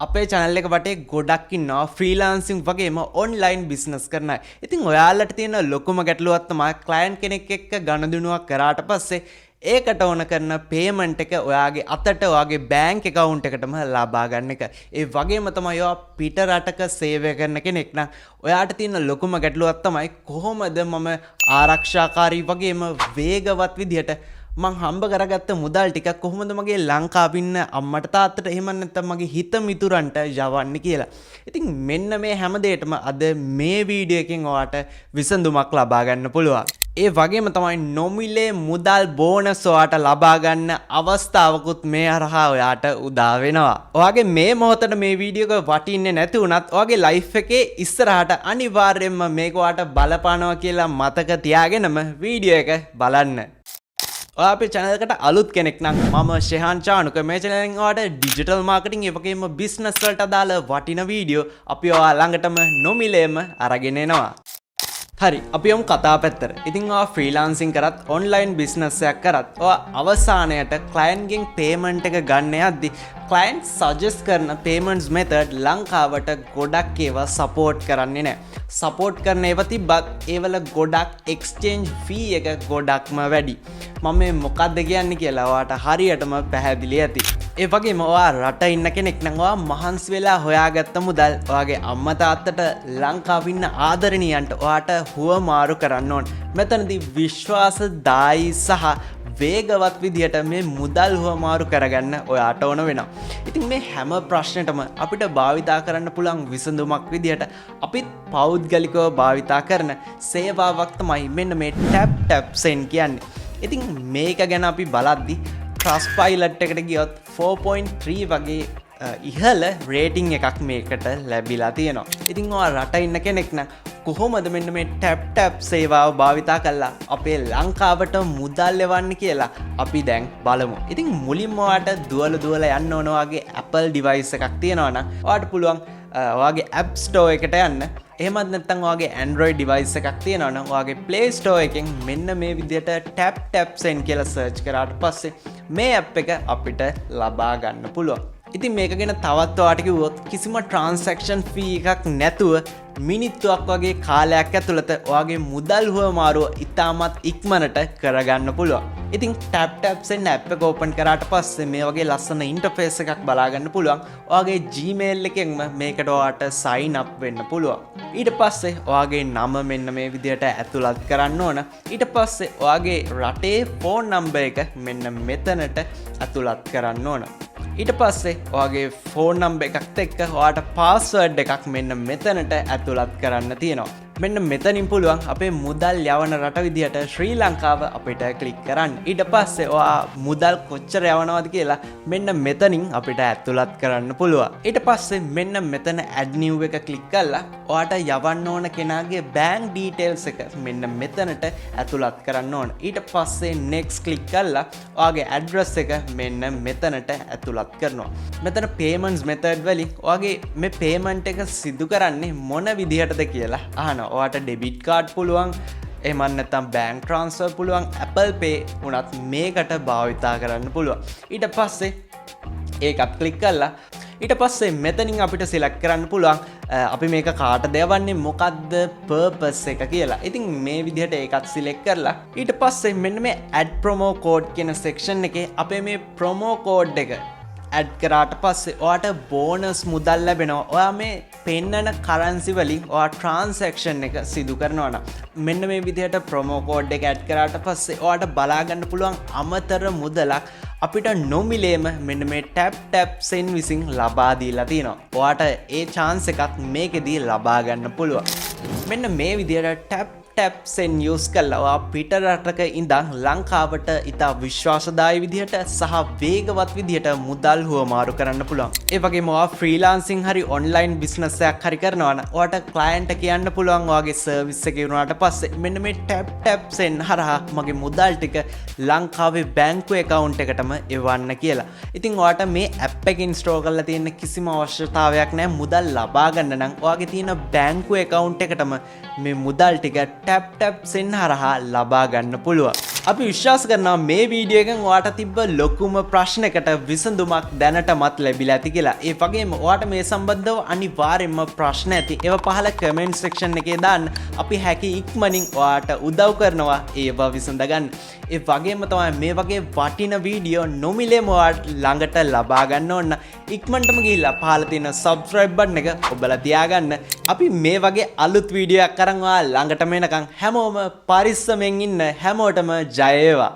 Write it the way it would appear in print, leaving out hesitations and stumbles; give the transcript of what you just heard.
අපේ channel එක වටේ ගොඩක් ඉන්නවා ෆ්‍රීලාන්සින් වගේම ඔන්ලයින් බිස්නස් කරන අය. ඉතින් ඔයාලට තියෙන ලොකුම ගැටලුවක් තමයි ක්ලයන්ට් කෙනෙක් එක්ක ගනුදෙනුවක් කරාට පස්සේ ඒකට ඕන කරන පේමන්ට් එක ඔයාගේ අතට ඔයාගේ බැංක් account එකටම ලබා ගන්න එක. ඒ වගේම තමයි ඔයා පිට රටක සේවය කරන කෙනෙක් නම් ඔයාට තියෙන ලොකුම ගැටලුවක් තමයි කොහොමද මම ආරක්ෂාකාරී වගේම වේගවත් විදිහට මං හම්බ කරගත්ත මුදල් ටික කොහොමද මගේ ලංකාවේ ඉන්න අම්මට තාත්තට එහෙම නැත්නම් මගේ හිත මිතුරන්ට යවන්නේ කියලා. ඉතින් මෙන්න මේ හැම දෙයකම අද මේ වීඩියෝ එකෙන් ඔයාට විසඳුමක් ලබා ගන්න පුළුවන්. ඒ වගේම තමයි නොමිලේ මුදල් බෝනස් ඔයාට ලබා ගන්න අවස්ථාවකුත් මේ හරහා ඔයාට උදා වෙනවා. ඔයාගේ මේ මොහොතේ මේ වීඩියෝ එක වටින්නේ නැති වුණත් ඔයාගේ ලයිෆ් එකේ ඉස්සරහට අනිවාර්යයෙන්ම මේක ඔයාට බලපානවා කියලා මතක තියාගෙනම වීඩියෝ එක බලන්න. ඔයා අපේ channel එකට අලුත් කෙනෙක් නම් මම ශෙහාන් චානුක මේ channel එකෙන් ඔයාලට digital marketing ඒ වගේම business වලට අදාළ වටින වීඩියෝ අපි ඔයා ළඟටම නොමිලේම අරගෙන එනවා. හරි අපි යමු කතා පැත්තට. ඉතින් ඔයා ෆ්‍රීලාන්සින් කරත් ඔන්ලයින් බිස්නස් එකක් කරත් ඔයා අවසානයට client ගෙන් payment එක ගන්න යද්දි client suggest කරන payments method ලංකාවට ගොඩක් ඒවා support කරන්නේ නැහැ. support කරන ඒවා තිබ්බත් ඒවල ගොඩක් exchange fee එක ගොඩක්ම වැඩි. මම මේ මොකක්ද කියන්නේ කියලා ඔයාට හරියටම පැහැදිලි ඇති. ඒ වගේම ඔයා රට ඉන්න කෙනෙක් නම් ඔයා මහන්සි වෙලා හොයාගත්ත මුදල් ඔයාගේ අම්මා තාත්තට ලංකාවේ ඉන්න ආදරණීයන්ට ඔයාට හුවමාරු කරන්න ඕන. මෙතනදී විශ්වාසදායී සහ වේගවත් විදියට මේ මුදල් හුවමාරු කරගන්න ඔයාට ඕන වෙනවා. ඉතින් මේ හැම ප්‍රශ්නෙටම අපිට භාවිතා කරන්න පුළුවන් විසඳුමක් විදියට අපිත් පෞද්ගලිකව භාවිතා කරන සේවාවක් තමයි මෙන්න මේ tap send කියන්නේ. ඉතින් මේක ගැන අපි බලද්දි Trustpilot එකට ගියොත් 4.3 වගේ ඉහළ රේටිං එකක් මේකට ලැබිලා තියෙනවා. ඉතින් ඔයා රට ඉන්න කෙනෙක් නම් කොහොමද මෙන්න මේ tap සේවාව භාවිතා කරලා අපේ ලංකාවට මුදල් එවන්න කියලා අපි දැන් බලමු. ඉතින් මුලින්ම ඔයාට දුවලා යන්න ඕන වගේ Apple device එකක් තියෙනවා නම් ඔයාට පුළුවන් ඔයාගේ App Store එකට යන්න. එහෙමත් නැත්නම් ඔයාගේ Android device එකක් තියෙනවා නම් ඔයාගේ Play Store එකෙන් මෙන්න මේ විදිහට tap send කියලා search කරාට පස්සේ මේ app එක අපිට ලබා ගන්න පුළුවන්. ඉතින් මේක ගැන තවත් ඔයාට කිව්වොත් කිසිම transaction fee එකක් නැතුව මිනිත්තුවක් වගේ කාලයක් ඇතුළත ඔයාගේ මුදල් හුවමාරුව ඉතාමත් ඉක්මනට කරගන්න පුළුවන්. ඉතින් tap send app එක open කරාට පස්සේ මේ වගේ ලස්සන interface එකක් බලා ගන්න පුළුවන්. ඔයාගේ Gmail එකෙන්ම මේකට ඔයාට sign up වෙන්න පුළුවන්. ඊට පස්සේ ඔයාගේ නම මෙන්න මේ විදිහට ඇතුළත් කරන්න ඕන. ඊට පස්සේ ඔයාගේ රටේ phone number එක මෙන්න මෙතනට ඇතුළත් කරන්න ඕන. ඊට පස්සේ ඔයාගේ ෆෝන් නම්බර් එකත් එක්ක ඔයාට පාස්වර්ඩ් එකක් මෙන්න මෙතනට ඇතුළත් කරන්න තියෙනවා. මෙන්න මෙතනින් පුළුවන් අපේ මුදල් යවන රට විදිහට ශ්‍රී ලංකාව අපිට ක්ලික් කරන්න. ඊට පස්සේ ඔයා මුදල් කොච්චර යවනවද කියලා මෙන්න මෙතනින් අපිට ඇතුළත් කරන්න පුළුවන්. ඊට පස්සේ මෙන්න මෙතන add new එක ක්ලික් කරලා ඔයාට යවන්න ඕන කෙනාගේ bank details එක මෙන්න මෙතනට ඇතුළත් කරන්න ඕන. ඊට පස්සේ next ක්ලික් කරලා ඔයාගේ address එක මෙන්න මෙතනට ඇතුළත් කරනවා. මෙතන payments method වලින් ඔයාගේ මේ payment එක සිදු කරන්නේ මොන විදිහටද කියලා අහනවා. ඔයාට debit card පුළුවන්, එහෙම නැත්නම් bank transfer පුළුවන්, Apple Pay උනත් මේකට භාවිතා කරන්න පුළුවන්. ඊට පස්සේ ඒකත් ක්ලික් කරලා ඊට පස්සේ මෙතනින් අපිට select කරන්න පුළුවන් අපි මේක කාටද යවන්නේ මොකද්ද purpose එක කියලා. ඉතින් මේ විදිහට ඒකත් select කරලා ඊට පස්සේ මෙන්න මේ add promo code කියන section එකේ අපේ මේ promo code එක ඇඩ් කරාට පස්සේ ඔයාට බෝනස් මුදල් ලැබෙනවා. ඔයා මේ පෙන්නන කරන්සි වලින් ඔයා ට්‍රාන්සැක්ෂන් එක සිදු කරනවා නම් මෙන්න මේ විදිහට ප්‍රොමෝ කෝඩ් එක ඇඩ් කරාට පස්සේ ඔයාට බලා ගන්න පුළුවන් අමතර මුදලක් අපිට නොමිලේම මෙන්න මේ tap send විසින් ලබා දීලා තියෙනවා. ඔයාට ඒ chance එකක් මේකෙදී ලබා ගන්න පුළුවන්. මෙන්න මේ විදිහට tap send use කරලා ඔයා පිට රටක ඉඳන් ලංකාවට ඉතා විශ්වාසදායී විදිහට සහ වේගවත් විදිහට මුදල් හුවමාරු කරන්න පුළුවන්. ඒ වගේම ඔයා ෆ්‍රීලාන්සින් හරි ඔන්ලයින් බිස්නස් එකක් හරි කරනවා නම් ඔයාට ක්ලයන්ට් කියන්න පුළුවන් ඔයාගේ සර්විස් එක ඉවරනාට පස්සේ මෙන්න මේ tap send හරහා මගේ මුදල් ටික ලංකාවේ බැංකුවේ account එකටම එවන්න කියලා. ඉතින් ඔයාට මේ app එක install කරලා තියෙන කිසිම අවශ්‍යතාවයක් නැහැ මුදල් ලබා ගන්න නම් ඔයාගේ තියෙන බැංකුවේ account එකටම මේ මුදල් ටික tap send හරහා ලබා ගන්න පුළුවන්. අපි විශ්වාස කරනවා මේ වීඩියෝ එකෙන් ඔයාට තිබ්බ ලොකුම ප්‍රශ්නයකට විසඳුමක් දැනටමත් ලැබිලා ඇති කියලා. ඒ වගේම ඔයාට මේ සම්බන්ධව අනිවාර්යයෙන්ම ප්‍රශ්න ඇති. ඒවා පහළ කමෙන්ට් සෙක්ෂන් එකේ දාන්න. අපි හැකි ඉක්මනින් ඔයාට උදව් කරනවා ඒවා විසඳගන්න. ඒ වගේම තමයි මේ වගේ වටින වීඩියෝ නොමිලේම ඔයාට ළඟට ලබා ගන්න ඕන. ඉක්මනටම ගිහිල්ලා පහළ තියෙන subscribe button එක ඔබලා තියාගන්න. අපි මේ වගේ අලුත් වීඩියෝ එකක් අරන් ඔයා ළඟටම එනකන් හැමෝම පරිස්සමෙන් ඉන්න හැමෝටම ජය වේවා.